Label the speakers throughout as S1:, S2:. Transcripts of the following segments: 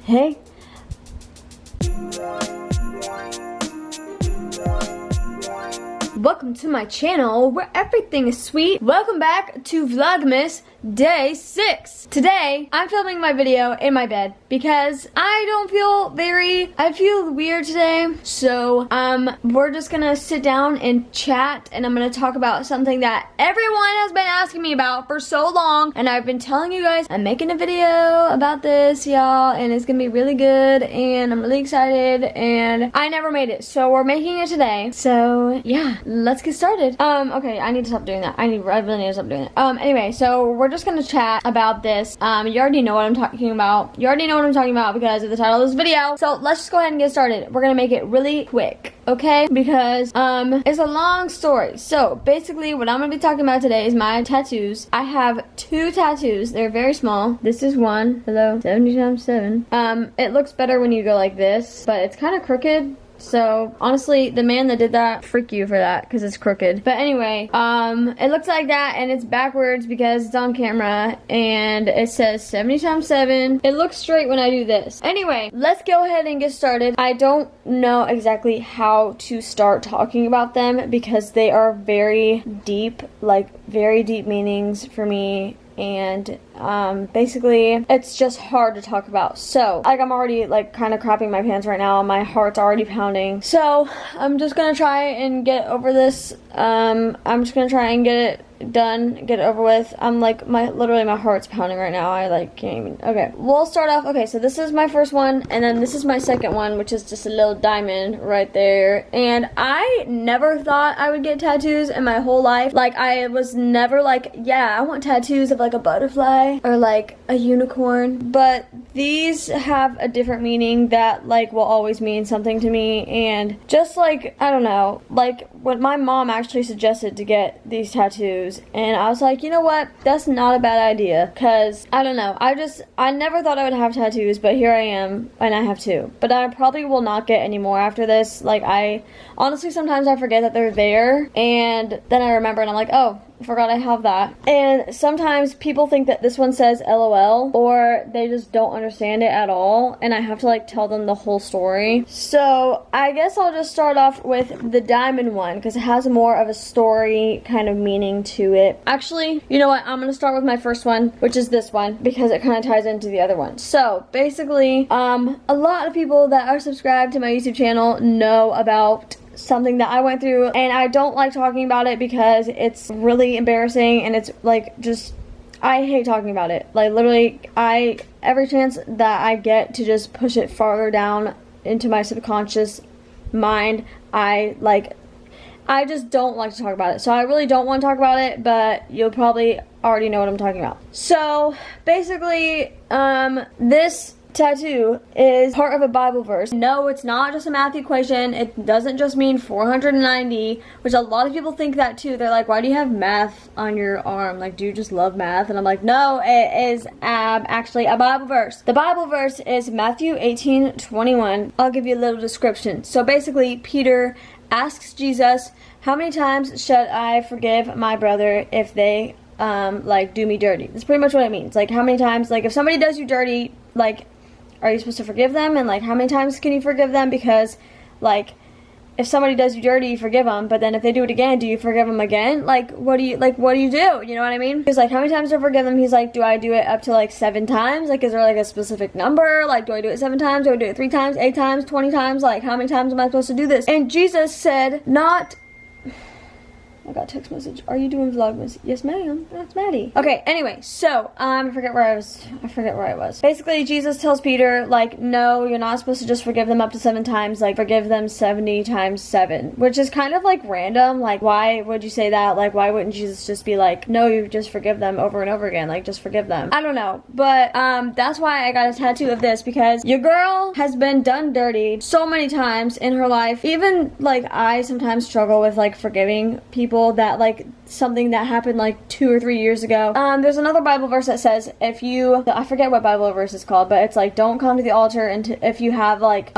S1: Hey. Welcome to my channel where everything is sweet. Welcome back to Vlogmas Day 6. Today, I'm filming my video in my bed because I feel weird today. So, we're just gonna sit down and chat, and I'm gonna talk about something that everyone has been asking me about for so long. And I've been telling you guys, I'm making a video about this, y'all, and it's gonna be really good, and I'm really excited, and I never made it. So we're making it today. So, yeah, let's get started. Okay, I need to stop doing that. I really need to stop doing that. Anyway, so we're just gonna chat about this. You already know what I'm talking about. You already know what I'm talking about because of the title of this video. So let's just go ahead and get started. We're gonna make it really quick, okay? Because it's a long story. So basically what I'm gonna be talking about today is my tattoos. I have 2 tattoos. They're very small. This is one. Hello, 70 times 7. It looks better when you go like this, but it's kind of crooked. So honestly, the man that did that, frick you for that, because it's crooked. But anyway, it looks like that, and it's backwards because it's on camera, and it says 70 times 7. It looks straight when I do this. Anyway, let's go ahead and get started. I don't know exactly how to start talking about them because they are very deep, like very deep meanings for me. And basically it's just hard to talk about. So like, I'm already like kind of crapping my pants right now. My heart's already pounding. So I'm just gonna try and get over this. I'm just gonna try and get it done, get it over with. I'm like, literally my heart's pounding right now. I like can't even. Okay, we'll start off. Okay, so this is my first one, and then this is my second one, which is just a little diamond right there. And I never thought I would get tattoos in my whole life. Like, I was never like, yeah, I want tattoos of like a butterfly or like a unicorn. But these have a different meaning that like will always mean something to me. And just like, I don't know, like when my mom actually suggested to get these tattoos, and I was like, you know what, that's not a bad idea, because I don't know, I never thought I would have tattoos, but here I am, and I have 2. But I probably will not get any more after this. Like, I honestly sometimes I forget that they're there, and then I remember and I'm like, oh, I forgot I have that. And sometimes people think that this one says LOL, or they just don't understand it at all, and I have to like tell them the whole story. So I guess I'll just start off with the diamond one because it has more of a story kind of meaning to it. Actually, you know what, I'm gonna start with my first one, which is this one, because it kind of ties into the other one. So basically, a lot of people that are subscribed to my YouTube channel know about something that I went through, and I don't like talking about it because it's really embarrassing, and it's like, just, I hate talking about it. Like, literally, every chance that I get to just push it farther down into my subconscious mind, I just don't like to talk about it. So I really don't want to talk about it, but you'll probably already know what I'm talking about. So basically, this tattoo is part of a Bible verse. No, it's not just a math equation. It doesn't just mean 490, which a lot of people think that too. They're like, why do you have math on your arm? Like, do you just love math? And I'm like, no, it is actually a Bible verse. The Bible verse is Matthew 18:21. I'll give you a little description. So basically, Peter asks Jesus, how many times should I forgive my brother if they like do me dirty? That's pretty much what it means. Like, how many times, like if somebody does you dirty, like, are you supposed to forgive them? And like, how many times can you forgive them? Because like, if somebody does you dirty, you forgive them, but then if they do it again, do you forgive them again? Like, what do you do? You know what I mean? He's like, how many times do I forgive them? He's like, do I do it up to like 7 times? Like, is there like a specific number? Like, do I do it 7 times? Do I do it 3 times, 8 times, 20 times? Like, how many times am I supposed to do this? And Jesus said, not... I got a text message. Are you doing Vlogmas? Yes, ma'am. That's Maddie. Okay, anyway, so, I forget where I was. Basically, Jesus tells Peter, like, no, you're not supposed to just forgive them up to 7 times. Like, forgive them 70 times 7. Which is kind of, like, random. Like, why would you say that? Like, why wouldn't Jesus just be like, no, you just forgive them over and over again. Like, just forgive them. I don't know. But, that's why I got a tattoo of this, because your girl has been done dirty so many times in her life. Even, like, I sometimes struggle with, like, forgiving people that, like, something that happened like 2 or 3 years ago. There's another Bible verse that says I forget what Bible verse it's called, but it's like, don't come to the altar and if you have like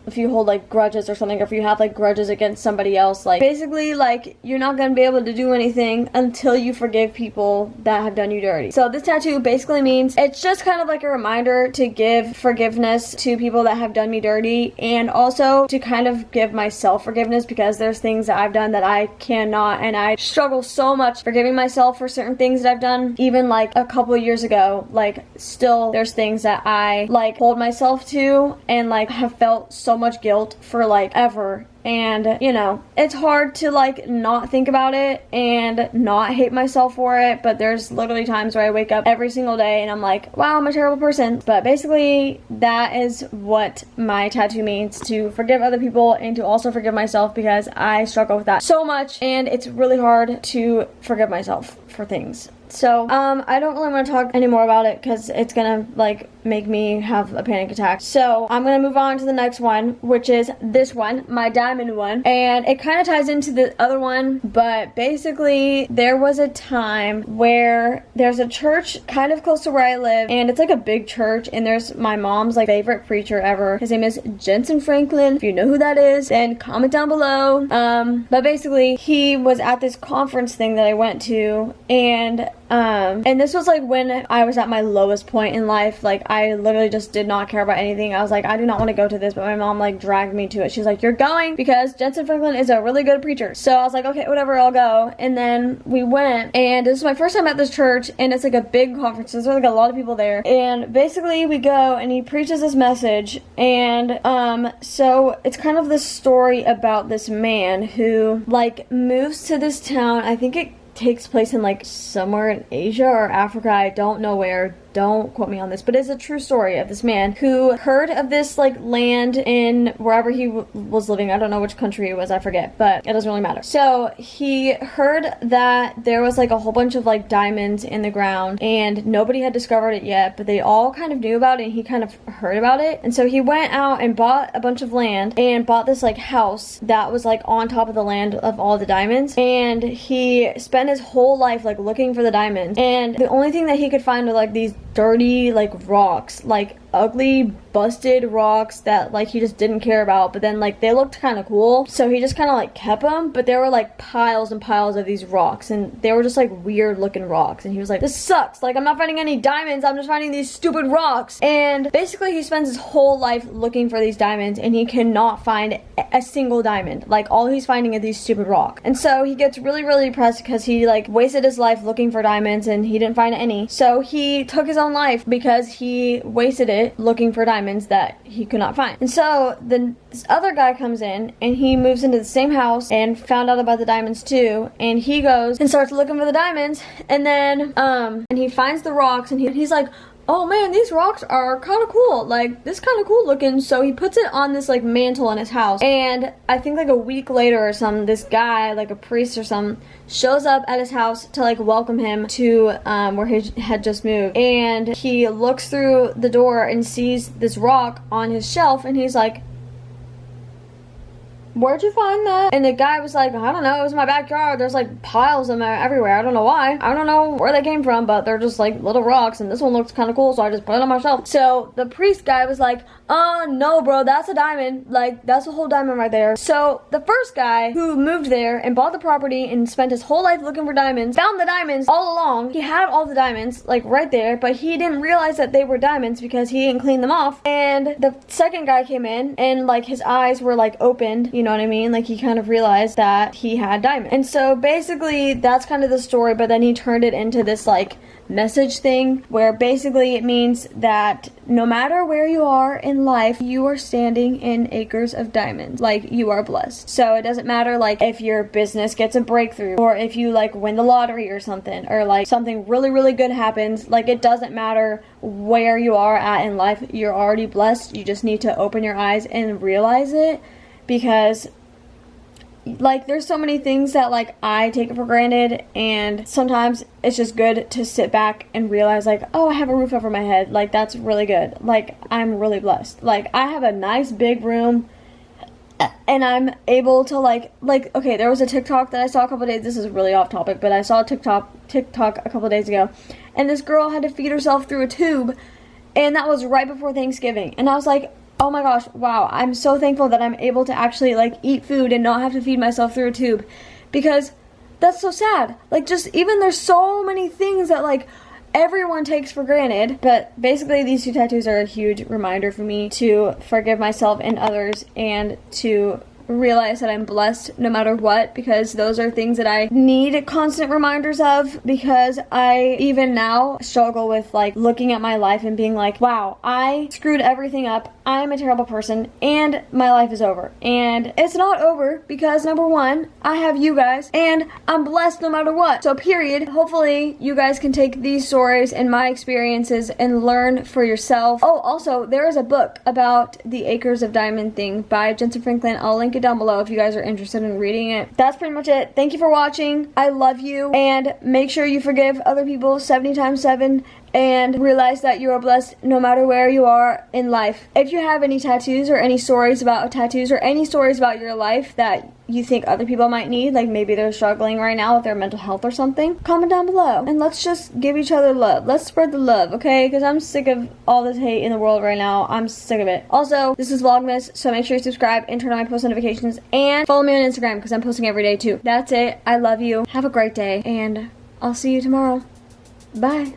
S1: if you hold like grudges or something, or if you have like grudges against somebody else, like basically like you're not gonna be able to do anything until you forgive people that have done you dirty. So this tattoo basically means, it's just kind of like a reminder to give forgiveness to people that have done me dirty, and also to kind of give myself forgiveness, because there's things that I've done that I cannot, and I struggle so much forgiving myself for certain things that I've done. Even like a couple of years ago, like still there's things that I like hold myself to and like have felt so much guilt for like ever. And you know, it's hard to like not think about it and not hate myself for it, but there's literally times where I wake up every single day and I'm like, wow, I'm a terrible person. But basically that is what my tattoo means, to forgive other people and to also forgive myself, because I struggle with that so much and it's really hard to forgive myself for things. So I don't really want to talk anymore about it because it's gonna like make me have a panic attack. So I'm gonna move on to the next one, which is this one, my diamond one, and it kind of ties into the other one. But basically there was a time where there's a church kind of close to where I live, and it's like a big church, and there's my mom's like favorite preacher ever. His name is Jensen Franklin. If you know who that is, then comment down below. But basically he was at this conference thing that I went to, and this was like when I was at my lowest point in life. Like I literally just did not care about anything. I was like, I do not want to go to this, but my mom like dragged me to it. She's like, you're going because Jensen Franklin is a really good preacher. So I was like, okay, whatever, I'll go. And then we went, and this is my first time at this church, and it's like a big conference. There's like a lot of people there, and basically we go and he preaches this message, and so it's kind of this story about this man who like moves to this town. I think it takes place in like somewhere in Asia or Africa, I don't know where, don't quote me on this, but it's a true story of this man who heard of this like land in wherever he was living. I don't know which country it was, I forget, but it doesn't really matter. So he heard that there was like a whole bunch of like diamonds in the ground, and nobody had discovered it yet, but they all kind of knew about it, and he kind of heard about it. And so he went out and bought a bunch of land and bought this like house that was like on top of the land of all the diamonds, and he spent his whole life like looking for the diamonds, and the only thing that he could find were like these dirty like rocks, like ugly busted rocks that like he just didn't care about, but then like they looked kind of cool, so he just kind of like kept them. But there were like piles and piles of these rocks, and they were just like weird looking rocks, and he was like, this sucks, like I'm not finding any diamonds, I'm just finding these stupid rocks. And basically he spends his whole life looking for these diamonds, and he cannot find a single diamond. Like all he's finding are these stupid rocks. And so he gets really depressed because he like wasted his life looking for diamonds and he didn't find any. So he took his own life because he wasted it looking for diamonds that he could not find. And so this other guy comes in, and he moves into the same house and found out about the diamonds too, and he goes and starts looking for the diamonds, and then and he finds the rocks, and he's like, oh man, these rocks are kind of cool, like this kind of cool looking. So he puts it on this like mantle in his house, and I think like a week later or something, this guy, like a priest or something, shows up at his house to like welcome him to where he had just moved. And he looks through the door and sees this rock on his shelf, and he's like, where'd you find that? And the guy was like, I don't know, it was in my backyard. There's like piles of them everywhere. I don't know why. I don't know where they came from, but they're just like little rocks, and this one looks kind of cool, so I just put it on my shelf. So the priest guy was like, no bro, that's a diamond. Like that's a whole diamond right there. So the first guy who moved there and bought the property and spent his whole life looking for diamonds found the diamonds all along. He had all the diamonds like right there, but he didn't realize that they were diamonds because he didn't clean them off. And the second guy came in, and like his eyes were like opened, you know what I mean? Like he kind of realized that he had diamonds. And so basically that's kind of the story, but then he turned it into this like message thing where basically it means that no matter where you are in life, you are standing in acres of diamonds. Like you are blessed. So it doesn't matter like if your business gets a breakthrough, or if you like win the lottery or something, or like something really good happens. Like it doesn't matter where you are at in life, you're already blessed. You just need to open your eyes and realize it, because like there's so many things that like I take it for granted, and sometimes it's just good to sit back and realize like, oh, I have a roof over my head. Like that's really good. Like I'm really blessed. Like I have a nice big room. and I'm able to like, okay, there was a TikTok that I saw a couple days, this is really off topic, but I saw a TikTok a couple days ago, and this girl had to feed herself through a tube, and that was right before Thanksgiving, and I was like, oh my gosh, wow, I'm so thankful that I'm able to actually like eat food and not have to feed myself through a tube, because that's so sad. Like, just even there's so many things that like everyone takes for granted, but basically these 2 tattoos are a huge reminder for me to forgive myself and others, and to realize that I'm blessed no matter what, because those are things that I need constant reminders of, because I even now struggle with like looking at my life and being like, wow, I screwed everything up, I'm a terrible person, and my life is over. And it's not over, because number one, I have you guys, and I'm blessed no matter what. So period. Hopefully you guys can take these stories and my experiences and learn for yourself. Oh, also, there is a book about the Acres of Diamond thing by Jensen Franklin. I'll link it down below if you guys are interested in reading it. That's pretty much it. Thank you for watching. I love you, and make sure you forgive other people 70 times 7, and realize that you are blessed no matter where you are in life. If you have any tattoos or any stories about tattoos or any stories about your life that you think other people might need, like maybe they're struggling right now with their mental health or something, comment down below and let's just give each other love. Let's spread the love, okay? Because I'm sick of all this hate in the world right now. I'm sick of it. Also, this is Vlogmas, so make sure you subscribe and turn on my post notifications, and follow me on Instagram because I'm posting every day too. That's it. I love you. Have a great day, and I'll see you tomorrow. Bye.